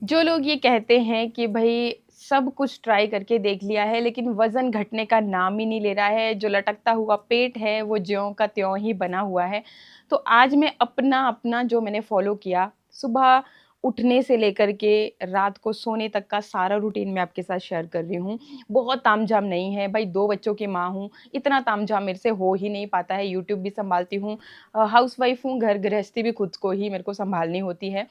जो लोग ये कहते हैं कि भई सब कुछ ट्राई करके देख लिया है, लेकिन वज़न घटने का नाम ही नहीं ले रहा है, जो लटकता हुआ पेट है, वो ज्यों का त्यों ही बना हुआ है। तो आज मैं अपना-अपना जो मैंने फ़ॉलो किया, सुबह उठने से लेकर के रात को सोने तक का सारा रूटीन मैं आपके साथ शेयर कर रही हूँ। बहुत तामझाम नहीं है, भई 2 बच्चों की माँ हूँ, इतना तामझाम मेरे से हो ही नहीं पाता है, यूट्यूब भी सँभालती हूँ, हाउसवाइफ़ हूँ, घर गृहस्थी भी खुद को ही मेरे को सँभालनी होती है।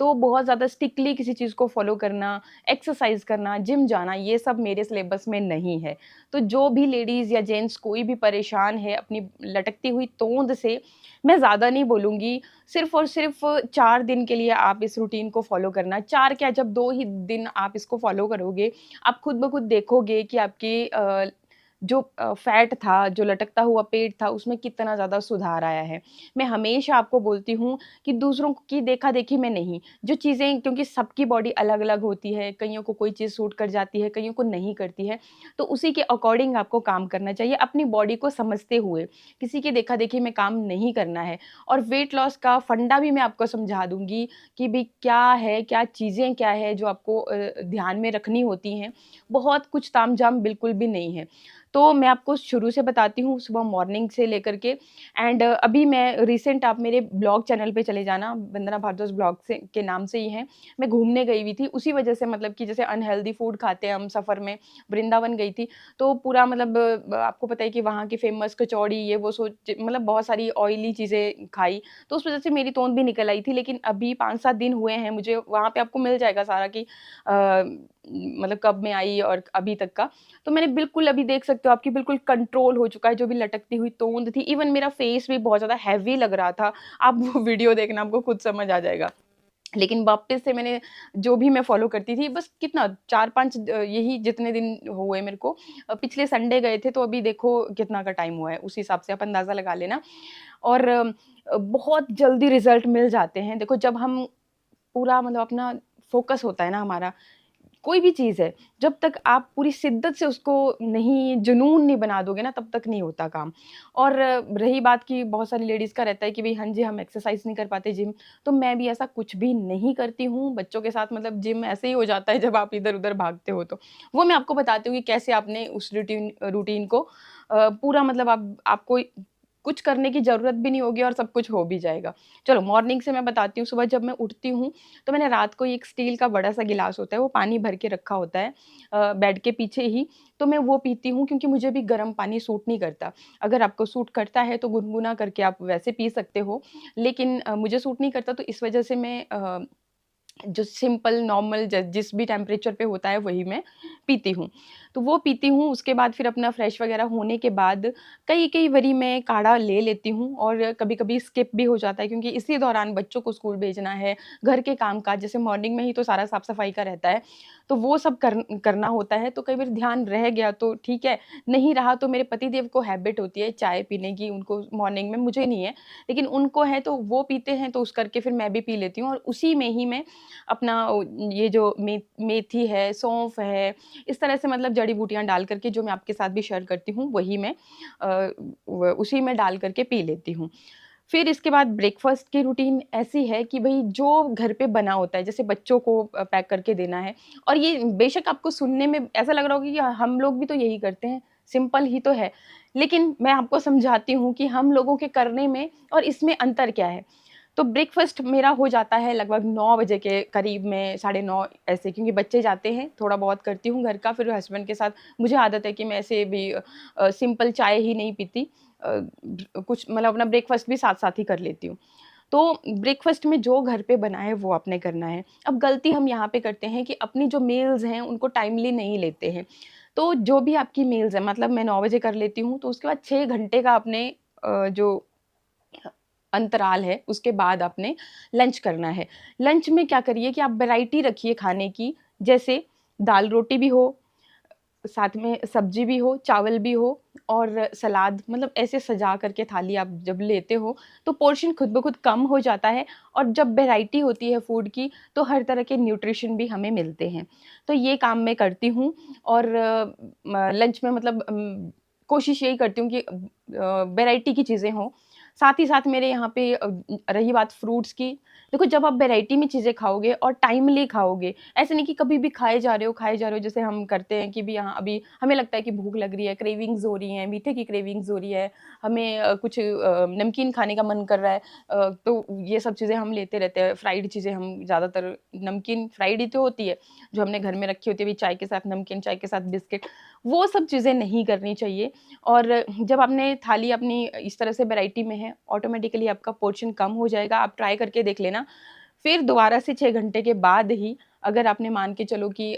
तो बहुत ज़्यादा स्ट्रिक्टली किसी चीज़ को फ़ॉलो करना, एक्सरसाइज़ करना, जिम जाना, ये सब मेरे सिलेबस में नहीं है। तो जो भी लेडीज़ या जेंट्स कोई भी परेशान है अपनी लटकती हुई तोंद से, मैं ज़्यादा नहीं बोलूँगी, सिर्फ़ और सिर्फ़ 4 दिन के लिए आप इस रूटीन को फ़ॉलो करना। 4 क्या, जब 2 ही दिन आप इसको फ़ॉलो करोगे, आप खुद ब खुद देखोगे कि आपकी जो फैट था, जो लटकता हुआ पेट था, उसमें कितना ज़्यादा सुधार आया है। मैं हमेशा आपको बोलती हूँ कि दूसरों की देखा-देखी में नहीं, जो चीज़ें, क्योंकि सबकी बॉडी अलग-अलग होती है, कइयों को कोई चीज़ सूट कर जाती है, कइयों को नहीं करती है, तो उसी के अकॉर्डिंग आपको काम करना चाहिए, अपनी बॉडी को समझते हुए। किसी की देखा-देखी में काम नहीं करना है। और वेट लॉस का फंडा भी मैं आपको समझा दूँगी कि भई क्या है, क्या चीज़ें क्या है जो आपको ध्यान में रखनी होती हैं। बहुत कुछ तामझाम बिल्कुल भी नहीं है। तो मैं आपको शुरू से बताती हूँ, सुबह मॉर्निंग से लेकर के एंड अभी मैं रिसेंट, आप मेरे ब्लॉग चैनल पे चले जाना, वंदना भारद्वाज ब्लॉग से के नाम से ही है। मैं घूमने गई हुई थी, उसी वजह से, मतलब कि जैसे अनहेल्दी फूड खाते हैं हम सफ़र में, वृंदावन गई थी, तो पूरा मतलब आपको पता है कि वहाँ की फेमस कचौड़ी, ये वो मतलब बहुत सारी ऑयली चीज़ें खाई, तो उस वजह से मेरी तोंद भी निकल आई थी। लेकिन अभी 5-7 दिन हुए हैं मुझे, वहाँ पे आपको मिल जाएगा सारा कि मतलब कब मैं आई और अभी तक का। तो मैंने बिल्कुल, अभी देख सकते हो, आपकी बिल्कुल कंट्रोल हो चुका है, जो भी लटकती हुई तोंद थी, इवन मेरा फेस भी बहुत ज़्यादा हेवी लग रहा था। आप वो वीडियो देखना, आपको खुद समझ आ जाएगा। लेकिन वापस से मैंने जो भी मैं फ़ॉलो करती थी, बस कितना 4-5 यही जितने दिन हुए मेरे को, पिछले संडे गए थे, तो अभी देखो कितना का टाइम हुआ है, उस हिसाब से आप अंदाज़ा लगा लेना। और बहुत जल्दी रिज़ल्ट मिल जाते हैं। देखो, जब हम पूरा मतलब अपना फ़ोकस होता है ना हमारा, कोई भी चीज़ है, जब तक आप पूरी शिद्दत से उसको नहीं, जुनून नहीं बना दोगे ना, तब तक नहीं होता काम। और रही बात कि बहुत सारी लेडीज़ का रहता है कि भई हाँ जी, हम एक्सरसाइज़ नहीं कर पाते, जिम, तो मैं भी ऐसा कुछ भी नहीं करती हूँ। बच्चों के साथ मतलब जिम ऐसे ही हो जाता है जब आप इधर-उधर भागते हो तो। वो मैं आपको बताती हूँ कि कैसे आपने उस रूटीन को पूरा, मतलब आप आपको कुछ करने की ज़रूरत भी नहीं होगी और सब कुछ हो भी जाएगा। चलो मॉर्निंग से मैं बताती हूँ, सुबह जब मैं उठती हूँ, तो मैंने रात को एक स्टील का बड़ा-सा गिलास होता है, वो पानी भर के रखा होता है बेड के पीछे ही, तो मैं वो पीती हूँ, क्योंकि मुझे भी गर्म पानी सूट नहीं करता। अगर आपको सूट करता है तो गुनगुना करके आप वैसे पी सकते हो, लेकिन मुझे सूट नहीं करता, तो इस वजह से मैं जो सिंपल नॉर्मल जिस भी टेम्परेचर पे होता है वही मैं पीती हूँ। तो वो पीती हूँ, उसके बाद फिर अपना फ्रेश वगैरह होने के बाद कई-कई बारी मैं काढ़ा ले लेती हूँ, और कभी-कभी स्किप भी हो जाता है, क्योंकि इसी दौरान बच्चों को स्कूल भेजना है, घर के काम-काज, जैसे मॉर्निंग में ही तो सारा साफ-सफाई का रहता है, तो वो सब करना होता है, तो कई बार ध्यान रह गया तो ठीक है, नहीं रहा तो मेरे पतिदेव को हैबिट होती है चाय पीने की, उनको मॉर्निंग में, मुझे नहीं है, लेकिन उनको है, तो वो पीते हैं, तो उस करके फिर मैं भी पी लेती हूँ, और उसी में ही मैं अपना ये जो मेथी है, सौंफ है, इस तरह से मतलब जड़ी-बूटियाँ डाल कर के, जो मैं आपके साथ भी शेयर करती हूँ, वही मैं अ, व उसी में डाल कर के पी लेती हूँ। फिर इसके बाद ब्रेकफ़ास्ट की रूटीन ऐसी है कि भई जो घर पे बना होता है, जैसे बच्चों को पैक करके देना है, और ये बेशक आपको सुनने में ऐसा लग रहा होगा कि हम लोग भी तो यही करते हैं, सिंपल ही तो है। लेकिन मैं आपको समझाती हूँ कि हम लोगों के करने में और इसमें अंतर क्या है। तो ब्रेकफ़ास्ट मेरा हो जाता है लगभग 9 बजे के करीब में, साढ़े 9 ऐसे, क्योंकि बच्चे जाते हैं, थोड़ा बहुत करती हूँ घर का, फिर हस्बैंड के साथ मुझे आदत है कि मैं ऐसे भी सिंपल चाय ही नहीं पीती, कुछ मतलब अपना ब्रेकफ़ास्ट भी साथ-साथ ही कर लेती हूँ। तो ब्रेकफ़ास्ट में जो घर पे बना है वो आपने करना है। अब गलती हम यहाँ पे करते हैं कि अपनी जो मील्स हैं उनको टाइमली नहीं लेते हैं। तो जो भी आपकी मील्स हैं, मतलब मैं 9 बजे कर लेती हूँ, तो उसके बाद 6 घंटे का आपने जो अंतराल है, उसके बाद आपने लंच करना है। लंच में क्या करिए कि आप वैरायटी रखिए खाने की, जैसे दाल-रोटी भी हो, साथ में सब्ज़ी भी हो, चावल भी हो, और सलाद, मतलब ऐसे सजा करके थाली आप जब लेते हो, तो पोर्शन खुद ब खुद कम हो जाता है, और जब वैरायटी होती है फूड की, तो हर तरह के न्यूट्रिशन भी हमें मिलते हैं। तो ये काम मैं करती हूँ, और लंच में मतलब कोशिश यही करती हूँ कि वैरायटी की चीज़ें हों। साथ ही साथ मेरे यहाँ पे रही बात फ्रूट्स की, देखो जब आप वैरायटी में चीज़ें खाओगे और टाइमली खाओगे, ऐसे नहीं कि कभी भी खाए जा रहे हो जैसे हम करते हैं कि भी हाँ, अभी हमें लगता है कि भूख लग रही है, क्रेविंग्स हो रही हैं, मीठे की क्रेविंग्स हो रही है, हमें कुछ नमकीन खाने का मन कर रहा है, तो ये सब चीज़ें हम लेते रहते हैं। फ्राइड चीज़ें हम ज़्यादातर नमकीन फ्राइड ही तो होती है, जो हमने घर में रखी होती है, अभी चाय के साथ नमकीन, चाय के साथ बिस्किट, वो सब चीज़ें नहीं करनी चाहिए। और जब आपने थाली अपनी इस तरह से वैरायटी में है, ऑटोमेटिकली आपका पोर्शन कम हो जाएगा, आप ट्राई करके देख लेना। फिर दोबारा से 6 घंटे के बाद ही अगर आपने मान के चलो कि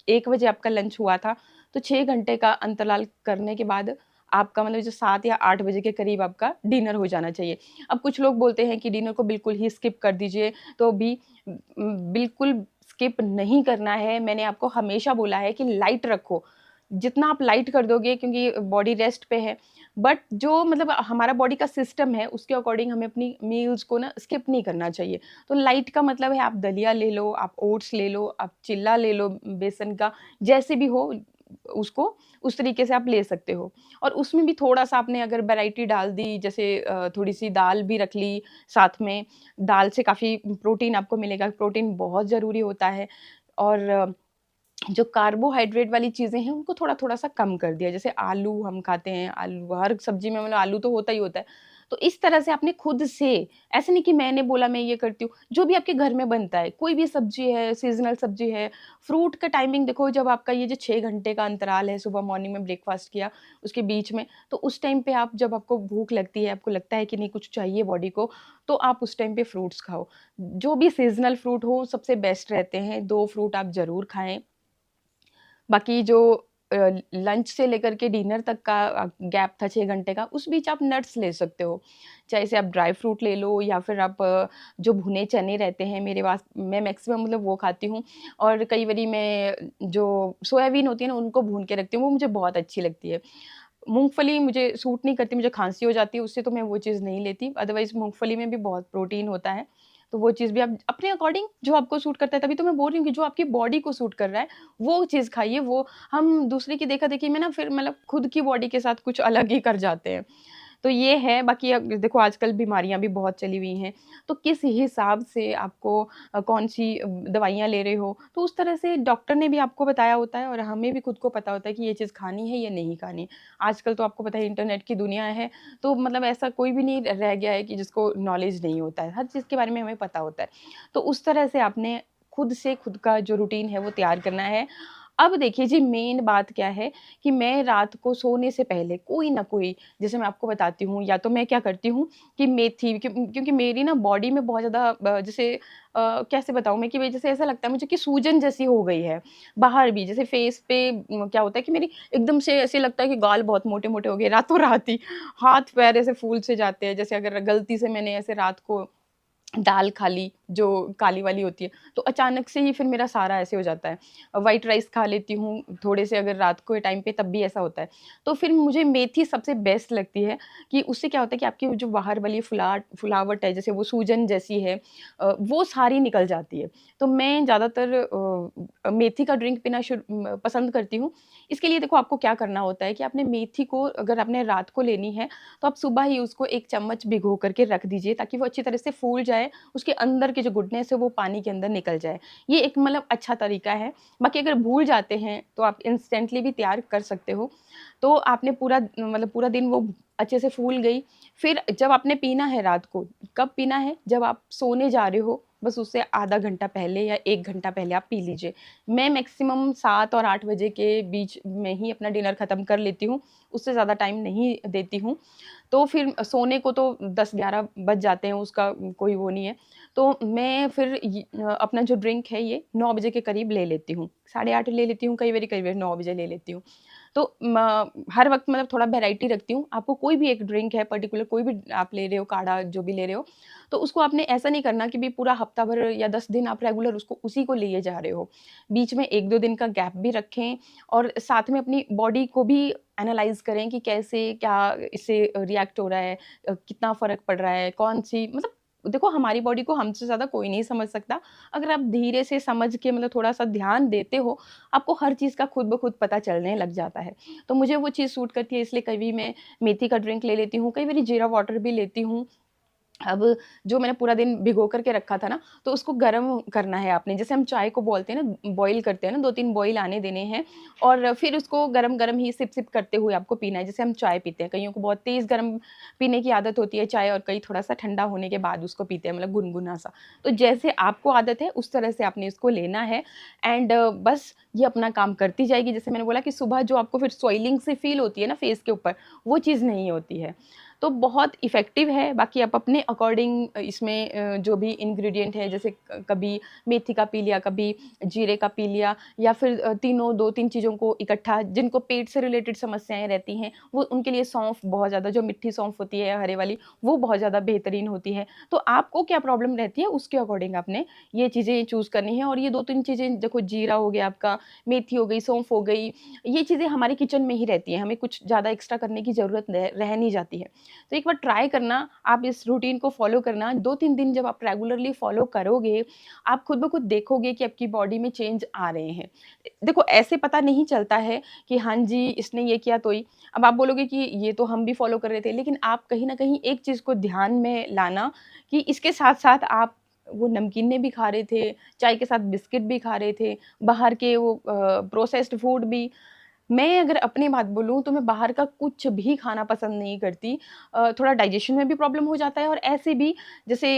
1 बजे आपका लंच हुआ था, तो 6 घंटे का अंतराल करने के बाद आपका मतलब जो 7 या 8 बजे के करीब आपका डिनर हो जाना चाहिए। अब कुछ लोग बोलते हैं कि डिनर को बिल्कुल ही स्किप कर दीजिए, तो भी बिल्कुल स्किप नहीं करना है। मैंने आपको हमेशा बोला है कि लाइट रखो। जितना आप लाइट कर दोगे क्योंकि बॉडी रेस्ट पे है, बट जो मतलब हमारा बॉडी का सिस्टम है, उसके अकॉर्डिंग हमें अपनी मील्स को ना स्किप नहीं करना चाहिए। तो लाइट का मतलब है आप दलिया ले लो, आप ओट्स ले लो, आप चिल्ला ले लो बेसन का, जैसे भी हो उसको उस तरीके से आप ले सकते हो। और उसमें भी थोड़ा-सा आपने अगर वैरायटी डाल दी जैसे थोड़ी-सी दाल भी रख ली साथ में, दाल से काफ़ी प्रोटीन आपको मिलेगा, प्रोटीन बहुत ज़रूरी होता है। और जो कार्बोहाइड्रेट वाली चीज़ें हैं, उनको थोड़ा-थोड़ा सा कम कर दिया। जैसे आलू हम खाते हैं, आलू हर सब्ज़ी में मतलब आलू तो होता ही होता है। तो इस तरह से आपने खुद से, ऐसे नहीं कि मैंने बोला मैं ये करती हूँ, जो भी आपके घर में बनता है, कोई भी सब्ज़ी है, सीज़नल सब्ज़ी है, फ्रूट का टाइमिंग देखो जब आपका ये जो 6 घंटे का अंतराल है, सुबह मॉर्निंग में ब्रेकफ़ास्ट किया, उसके बीच में, तो उस टाइम पे आप जब आपको भूख लगती है, आपको लगता है कि नहीं कुछ चाहिए बॉडी को, तो आप उस टाइम पे फ्रूट्स खाओ। जो भी सीज़नल फ्रूट हो, सबसे बेस्ट रहते हैं, 2 फ्रूट आप ज़रूर खाएँ। बाकी जो लंच से लेकर के डिनर तक का गैप था 6 घंटे का, उस बीच आप नट्स ले सकते हो। चाहे से आप ड्राई फ्रूट ले लो या फिर आप जो भुने चने रहते हैं मेरे पास, मैं मैक्सिमम मतलब वो खाती हूँ। और कई बारी मैं जो सोयाबीन होती है ना, उनको भून के रखती हूँ, वो मुझे बहुत अच्छी लगती है। मूँगफली मुझे सूट नहीं करती, मुझे खाँसी हो जाती है उससे, तो मैं वो चीज़ नहीं लेती। अदरवाइज़ मूँगफली में भी बहुत प्रोटीन होता है, तो वो चीज़ भी आप अपने अकॉर्डिंग जो आपको सूट करता है, तभी तो मैं बोल रही हूँ कि जो आपकी बॉडी को सूट कर रहा है, वो चीज़ खाइए। वो हम दूसरे की देखा-देखी में ना फिर मतलब खुद की बॉडी के साथ कुछ अलग ही कर जाते हैं। तो ये है, बाकी अब देखो आजकल बीमारियाँ भी बहुत चली हुई हैं, तो किस हिसाब से आपको कौन-सी दवाइयाँ ले रहे हो, तो उस तरह से डॉक्टर ने भी आपको बताया होता है और हमें भी खुद को पता होता है कि ये चीज़ खानी है या नहीं खानी। आजकल तो आपको पता है इंटरनेट की दुनिया है, तो मतलब ऐसा कोई भी नहीं रह गया है कि जिसको नॉलेज नहीं होता है, हर चीज़ के बारे में हमें पता होता है। तो उस तरह से आपने खुद से खुद का जो रूटीन है वो तैयार करना है। अब देखिए जी मेन बात क्या है कि मैं रात को सोने से पहले कोई ना कोई, जैसे मैं आपको बताती हूँ, या तो मैं क्या करती हूँ कि मेथी, क्योंकि मेरी ना बॉडी में बहुत ज़्यादा जैसे कैसे बताऊँ मैं कि भई जैसे ऐसा लगता है मुझे कि सूजन जैसी हो गई है। बाहर भी जैसे फेस पे क्या होता है कि मेरी एकदम से ऐसे लगता है कि गाल बहुत मोटे-मोटे हो गए रातों-रात ही। हाथ-पैर ऐसे फूल से जाते हैं, जैसे अगर गलती से मैंने ऐसे रात को दाल खा ली, जो काली वाली होती है, तो अचानक से ही फिर मेरा सारा ऐसे हो जाता है। व्हाइट राइस खा लेती हूँ, थोड़े से अगर रात को टाइम पे तब भी ऐसा होता है। तो फिर मुझे मेथी सबसे बेस्ट लगती है कि उससे क्या होता है कि आपकी जो बाहर वाली फुलावट है, जैसे वो सूजन जैसी है, वो सारी निकल जाती है। तो मैं ज़्यादातर मेथी का ड्रिंक पीना पसंद करती हूँ। इसके लिए देखो आपको क्या करना होता है कि आपने मेथी को अगर आपने रात को लेनी है, तो आप सुबह ही उसको 1 चम्मच भिगो कर के रख दीजिए ताकि वो अच्छी तरह से फूल जाए, उसके अंदर की जो गुडनेस है वो पानी के अंदर निकल जाए। ये एक मतलब अच्छा तरीका है। बाकी अगर भूल जाते हैं तो आप इंस्टेंटली भी तैयार कर सकते हो। तो आपने पूरा मतलब पूरा दिन वो अच्छे से फूल गई। फिर जब आपने पीना है रात को, कब पीना है? जब आप सोने जा रहे हो, बस उससे आधा घंटा पहले या 1 घंटा पहले आप पी लीजिए। मैं मैक्सिमम 7 और 8 बजे के बीच में ही अपना डिनर खत्म कर लेती हूँ, उससे ज़्यादा टाइम नहीं देती हूँ। तो फिर सोने को तो 10-11 बज जाते हैं, उसका कोई वो नहीं है। तो मैं फिर अपना जो ड्रिंक है ये 9 बजे के करीब ले लेती हूँ। साढ़े 8 ले लेती हूँ, कई बार 9 बजे ले लेती हूँ। तो हर वक़्त मतलब थोड़ा वैराइटी रखती हूँ। आपको कोई भी एक ड्रिंक है पर्टिकुलर, कोई भी आप ले रहे हो, काढ़ा जो भी ले रहे हो, तो उसको आपने ऐसा नहीं करना कि भई पूरा हफ्ता भर या 10 दिन आप रेगुलर उसको उसी को लिए जा रहे हो। बीच में 1-2 दिन का गैप भी रखें और साथ में अपनी बॉडी को भी एनालाइज़ करें कि कैसे क्या इससे रिएक्ट हो रहा है, कितना फ़र्क पड़ रहा है, कौन-सी मतलब देखो हमारी बॉडी को हमसे ज़्यादा कोई नहीं समझ सकता। अगर आप धीरे से समझ के मतलब थोड़ा-सा ध्यान देते हो, आपको हर चीज़ का खुद ब खुद पता चलने लग जाता है। तो मुझे वो चीज़ सूट करती है, इसलिए कभी मैं मेथी का ड्रिंक ले लेती हूँ, कई बारी जीरा वाटर भी लेती हूँ। अब जो मैंने पूरा दिन भिगो कर के रखा था ना, तो उसको गरम करना है आपने। जैसे हम चाय को बोलते हैं ना, बॉयल करते हैं ना, 2-3 बॉयल आने देने हैं और फिर उसको गरम-गरम ही सिप-सिप करते हुए आपको पीना है। जैसे हम चाय पीते हैं, कइयों को बहुत तेज़ गरम पीने की आदत होती है चाय, और कई थोड़ा-सा ठंडा होने के बाद उसको पीते हैं, मतलब गुनगुना सा। तो जैसे आपको आदत है, उस तरह से आपने इसको लेना है एंड बस ये अपना काम करती जाएगी। जैसे मैंने बोला कि सुबह जो आपको फिर स्वेलिंग सी फ़ील होती है ना फेस के ऊपर, वो चीज़ नहीं होती है। तो बहुत इफ़ेक्टिव है, बाकी आप अपने अकॉर्डिंग इसमें जो भी इंग्रीडिएंट है, जैसे कभी मेथी का पी लिया, कभी जीरे का पी लिया, या फिर तीनों 2-3 चीज़ों को इकट्ठा, जिनको पेट से रिलेटेड समस्याएँ रहती हैं, वो उनके लिए सौंफ बहुत ज़्यादा, जो मिट्ठी सौंफ होती है हरे वाली, वो बहुत ज़्यादा बेहतरीन होती है। तो आपको क्या प्रॉब्लम रहती है, उसके अकॉर्डिंग आपने ये चीज़ें चूज़ करनी है, और ये 2-3 चीज़ें देखो, जीरा हो गया आपका, मेथी हो गई, सौंफ हो गई, ये चीज़ें हमारे किचन में ही रहती हैं, हमें कुछ ज़्यादा एक्स्ट्रा करने की ज़रूरत रह नहीं जाती है। तो एक बार ट्राई करना, आप इस रूटीन को फ़ॉलो करना, 2-3 दिन जब आप रेगुलरली फ़ॉलो करोगे, आप खुद ब खुद देखोगे कि आपकी बॉडी में चेंज आ रहे हैं। देखो ऐसे पता नहीं चलता है कि हाँ जी, इसने ये किया तो ही। अब आप बोलोगे कि ये तो हम भी फ़ॉलो कर रहे थे, लेकिन आप कहीं न कहीं एक चीज़ को ध्यान में लाना कि इसके साथ-साथ आप वो नमकीनें भी खा रहे थे, चाय के साथ बिस्किट भी खा रहे थे, बाहर के वो प्रोसेस्ड फूड भी। मैं अगर अपनी बात बोलूँ तो मैं बाहर का कुछ भी खाना पसंद नहीं करती। थोड़ा डाइजेशन में भी प्रॉब्लम हो जाता है, और ऐसे भी जैसे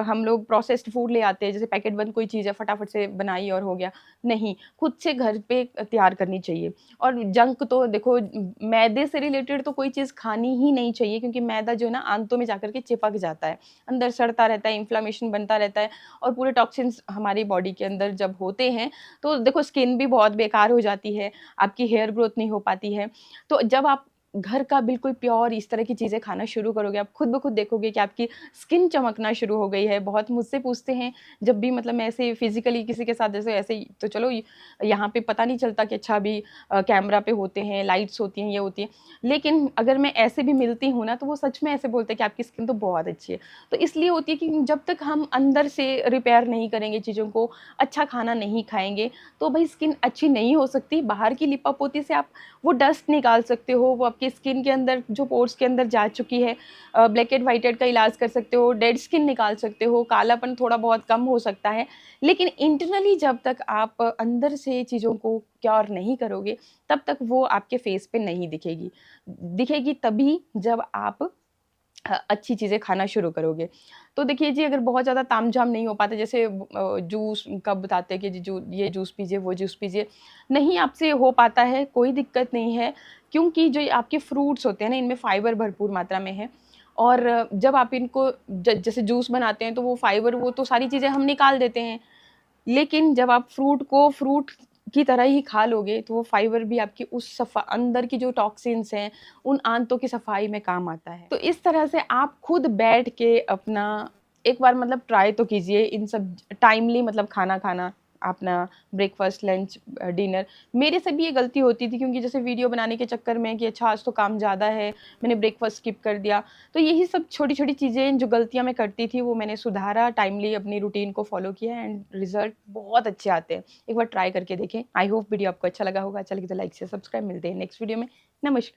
हम लोग प्रोसेस्ड फूड ले आते हैं, जैसे पैकेट बंद कोई चीज़ है, फटाफट से बनाई और हो गया। नहीं, खुद से घर पे तैयार करनी चाहिए। और जंक तो देखो, मैदे से रिलेटेड तो कोई चीज़ खानी ही नहीं चाहिए, क्योंकि मैदा जो है ना आंतों में जाकर के चिपक जाता है। अंदर सड़ता रहता है, इन्फ्लेमेशन बनता रहता है, और पूरे टॉक्सिन्स हमारी बॉडी के अंदर जब होते हैं, तो देखो स्किन भी बहुत बेकार हो जाती है। आपकी हेयर ग्रोथ नहीं हो पाती है। तो जब आप घर का बिल्कुल प्योर इस तरह की चीज़ें खाना शुरू करोगे, आप खुद ब खुद देखोगे कि आपकी स्किन चमकना शुरू हो गई है। बहुत मुझसे पूछते हैं, जब भी मतलब मैं ऐसे फिज़िकली किसी के साथ, जैसे ऐसे ही तो चलो यहाँ पे पता नहीं चलता कि अच्छा अभी कैमरा पे होते हैं, लाइट्स होती हैं, ये होती है। लेकिन अगर मैं ऐसे भी मिलती हूँ ना, तो वो सच में ऐसे बोलते हैं कि आपकी स्किन तो बहुत अच्छी है। तो इसलिए होती है कि जब तक हम अंदर से रिपेयर नहीं करेंगे चीज़ों को, अच्छा खाना नहीं खाएँगे, तो भई स्किन अच्छी नहीं हो सकती। बाहर की लिपापोती से आप वो डस्ट निकाल सकते हो, वो आपकी स्किन के अंदर जो पोर्स के अंदर जा चुकी है, ब्लैक हेड, व्हाइट हेड का इलाज कर सकते हो, डेड स्किन निकाल सकते हो, कालापन थोड़ा बहुत कम हो सकता है। लेकिन इंटरनली जब तक आप अंदर से चीज़ों को क्योर नहीं करोगे, तब तक वो आपके फेस पे नहीं दिखेगी। दिखेगी तभी जब आप अच्छी चीज़ें खाना शुरू करोगे। तो देखिए जी, अगर बहुत ज़्यादा तामझाम नहीं हो पाता, जैसे जूस कब बताते हैं कि जी ये जूस पीजिए, वो जूस पीजिए, नहीं आपसे हो पाता है, कोई दिक्कत नहीं है, क्योंकि जो ये आपके फ्रूट्स होते हैं ना, इनमें फाइबर भरपूर मात्रा में है। और जब आप इनको जैसे जूस बनाते हैं, तो वो फाइबर, वो तो सारी चीज़ें हम निकाल देते हैं। लेकिन जब आप फ्रूट को फ्रूट की तरह ही खा लोगे, तो वो फाइबर भी आपकी उस अंदर की जो टॉक्सिन्स हैं, उन आंतों की सफाई में काम आता है। तो इस तरह से आप खुद बैठ के अपना एक बार मतलब ट्राई तो कीजिए, इन सब टाइमली मतलब खाना खाना, अपना ब्रेकफ़ास्ट, लंच, डिनर। मेरे से भी ये गलती होती थी, क्योंकि जैसे वीडियो बनाने के चक्कर में कि अच्छा आज तो काम ज़्यादा है, मैंने ब्रेकफ़ास्ट स्किप कर दिया। तो यही सब छोटी-छोटी चीज़ें जो गलतियाँ मैं करती थी, वो मैंने सुधारा, टाइमली अपनी रूटीन को फ़ॉलो किया, एंड रिज़ल्ट बहुत अच्छे आते हैं। एक बार ट्राई करके देखें। आई होप वीडियो आपको अच्छा लगा होगा। अच्छा लगे तो लाइक शेयर सब्सक्राइब। मिलते हैं नेक्स्ट वीडियो में। नमस्कार।